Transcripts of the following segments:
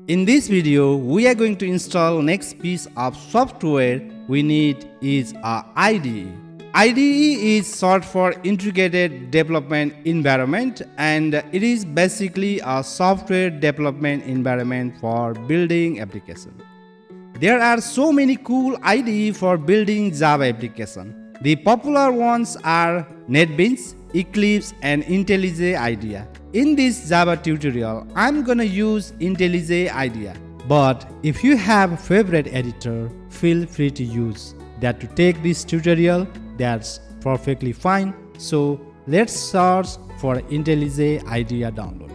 In this video, we are going to install next piece of software we need is a IDE. IDE is short for Integrated Development Environment, and it is basically a software development environment for building applications. There are so many cool IDE for building Java application. The popular ones are NetBeans, Eclipse, and IntelliJ IDEA. In this Java tutorial, I'm gonna use IntelliJ IDEA. But if you have a favorite editor, feel free to use that to take this tutorial. That's perfectly fine. So let's search for IntelliJ IDEA download.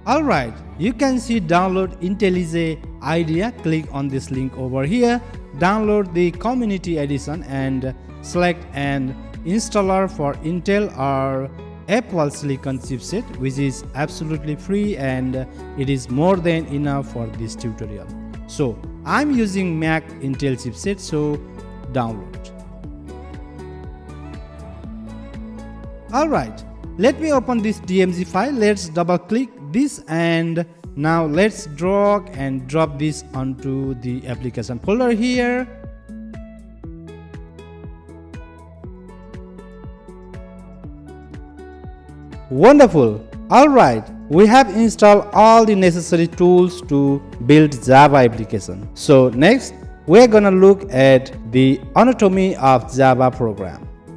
Alright, you can see download IntelliJ IDEA. Click on this link over here. Download the community edition and select an installer for Intel or Apple Silicon chipset, which is absolutely free and it is more than enough for this tutorial. So I'm using Mac Intel chipset, so download. Alright, let me open this DMG file. Let's double click this and now let's drag and drop this onto the application folder here. Wonderful. Alright, we have installed all the necessary tools to build Java application. So next, we're gonna look at the anatomy of Java program.